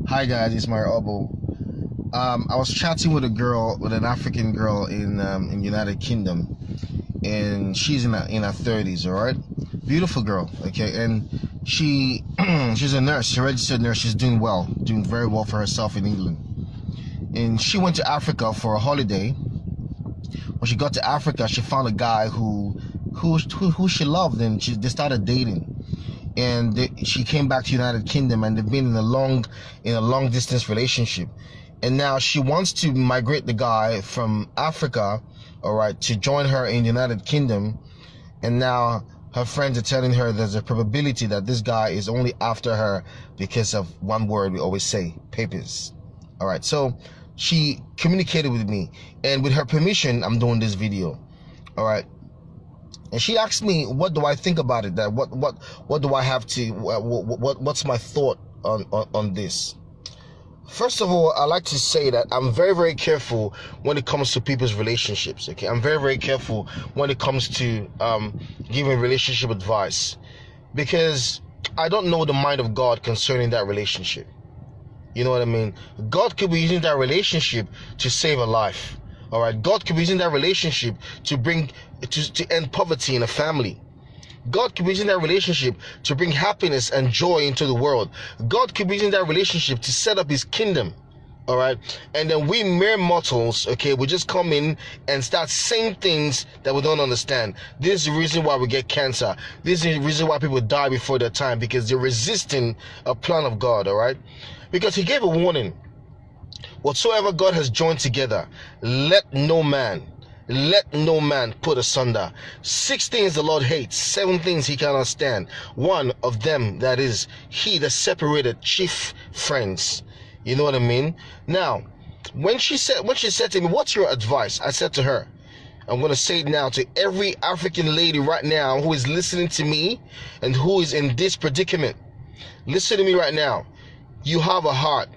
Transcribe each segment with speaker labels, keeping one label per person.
Speaker 1: Hi guys, it's my Obo. I was chatting with an African girl in United Kingdom, and she's in her 30s. All right, beautiful girl. Okay, and she's a nurse, a registered nurse. She's doing very well for herself in England. And she went to Africa for a holiday. When she got to Africa, she found a guy who she loved, and they started dating. And she came back to United Kingdom, and they've been in a long distance relationship. And now she wants to migrate the guy from Africa, all right, to join her in the United Kingdom. And now her friends are telling her there's a probability that this guy is only after her because of one word we always say: papers. All right, so she communicated with me, and with her permission, I'm doing this video. All right. And she asked me, what do I think about it? That what do I have to, what's my thought on this? First of all, I like to say that I'm very, very careful when it comes to people's relationships. Okay, I'm very, very careful when it comes to giving relationship advice, because I don't know the mind of God concerning that relationship. You know what I mean? God could be using that relationship to save a life. All right, God could be using that relationship to end poverty in a family. God could be using that relationship to bring happiness and joy into the world. God could be using that relationship to set up his kingdom. All right, and then we mere mortals, okay, we just come in and start saying things that we don't understand. This is the reason why we get cancer. This is the reason why people die before their time, because they're resisting a plan of God. All right, because he gave a warning: whatsoever God has joined together, let no man put asunder. 6 things the Lord hates, 7 things he cannot stand. One of them, that is, he that separated chief friends. You know what I mean? Now, when she said to me, what's your advice? I said to her, I'm going to say it now to every African lady right now who is listening to me and who is in this predicament. Listen to me right now. You have a heart.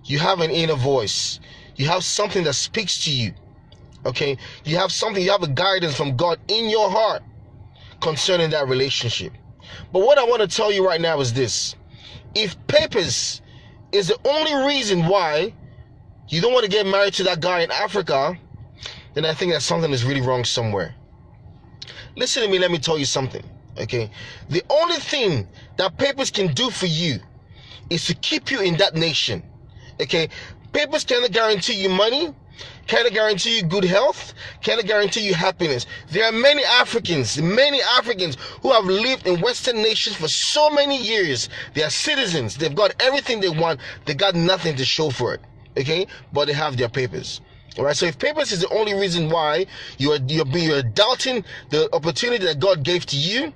Speaker 1: You have an inner voice. You have something that speaks to you. Okay? You have a guidance from God in your heart concerning that relationship. But what I want to tell you right now is this: if papers is the only reason why you don't want to get married to that guy in Africa, then I think that something is really wrong somewhere. Listen to me, let me tell you something. Okay? The only thing that papers can do for you is to keep you in that nation. Okay, papers cannot guarantee you money, cannot guarantee you good health, cannot guarantee you happiness. There are many Africans who have lived in Western nations for so many years. They are citizens. They've got everything they want. They got nothing to show for it. Okay, but they have their papers. All right. So if papers is the only reason why you're doubting the opportunity that God gave to you,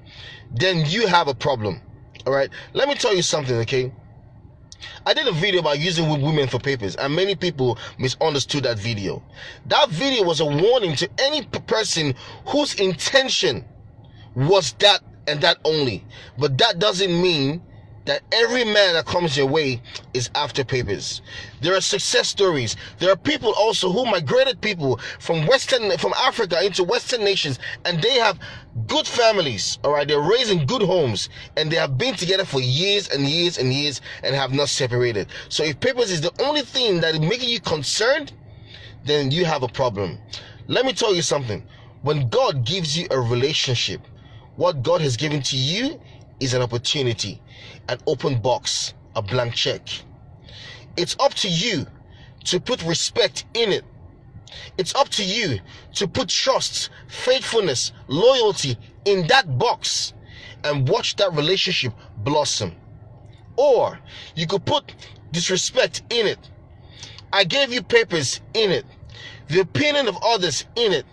Speaker 1: then you have a problem. All right. Let me tell you something. Okay. I did a video about using women for papers, and many people misunderstood that video. That video was a warning to any person whose intention was that and that only. But that doesn't mean that every man that comes your way is after papers. There are success stories. There are people also who migrated people from Africa into Western nations, and they have good families. All right, they're raised in good homes, and they have been together for years and years and years and have not separated. So if papers is the only thing that is making you concerned, then you have a problem. Let me tell you something. When God gives you a relationship, what God has given to you is an opportunity, an open box, a blank check. It's up to you to put respect in it. It's up to you to put trust, faithfulness, loyalty in that box and watch that relationship blossom. Or you could put disrespect in it. I gave you papers in it, the opinion of others in it,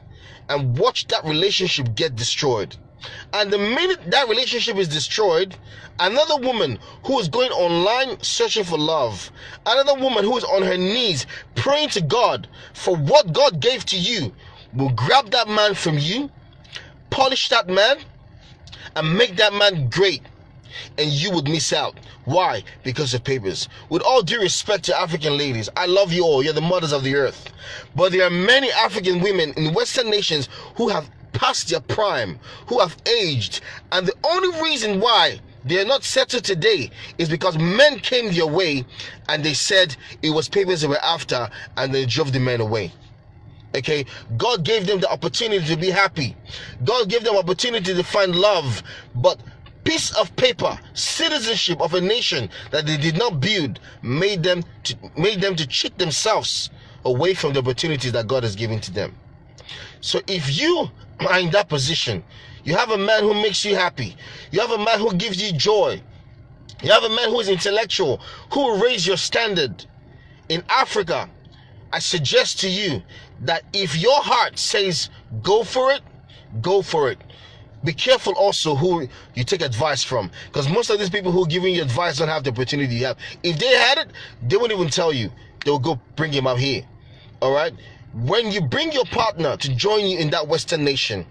Speaker 1: and watch that relationship get destroyed. And the minute that relationship is destroyed, another woman who is going online searching for love, another woman who is on her knees praying to God for what God gave to you, will grab that man from you, polish that man, and make that man great. And you would miss out. Why? Because of papers. With all due respect to African ladies, I love you all. You're the mothers of the earth. But there are many African women in Western nations who have past their prime, who have aged, and the only reason why they are not settled today is because men came their way and they said it was papers they were after, and they drove the men away. Okay, God gave them the opportunity to be happy. God gave them opportunity to find love, but piece of paper, citizenship of a nation that they did not build, made them to cheat themselves away from the opportunities that God has given to them. So if you are in that position, you have a man who makes you happy, you have a man who gives you joy, you have a man who is intellectual, who will raise your standard in Africa, I suggest to you that if your heart says go for it, go for it. Be careful also who you take advice from, because most of these people who are giving you advice don't have the opportunity you have. If they had it, they wouldn't even tell you. They'll go bring him out here. All right? When you bring your partner to join you in that Western nation,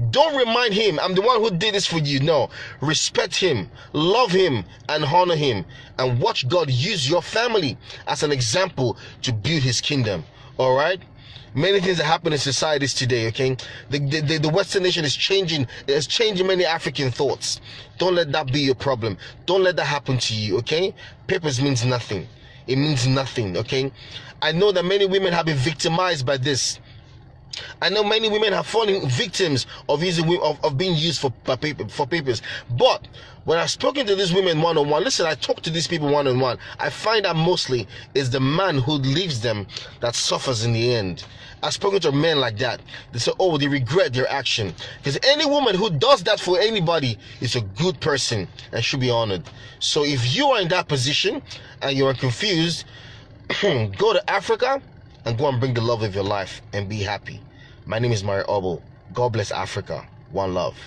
Speaker 1: don't remind him, I'm the one who did this for you. No, respect him, love him, and honor him, and watch God use your family as an example to build his kingdom. All right? Many things that happen in societies today, okay? The Western nation is changing. It's changing many African thoughts. Don't let that be your problem. Don't let that happen to you, okay? Papers means nothing. It means nothing, okay? I know that many women have been victimized by this. I know many women have fallen victims of being used for papers. But when I've spoken to these women one-on-one, listen, I talk to these people one-on-one, I find that mostly it's the man who leaves them that suffers in the end. I've spoken to men like that. They say, oh, they regret their action. Because any woman who does that for anybody is a good person and should be honored. So if you are in that position and you are confused, go to Africa and go and bring the love of your life and be happy. My name is Mario Obo. God bless Africa. One love.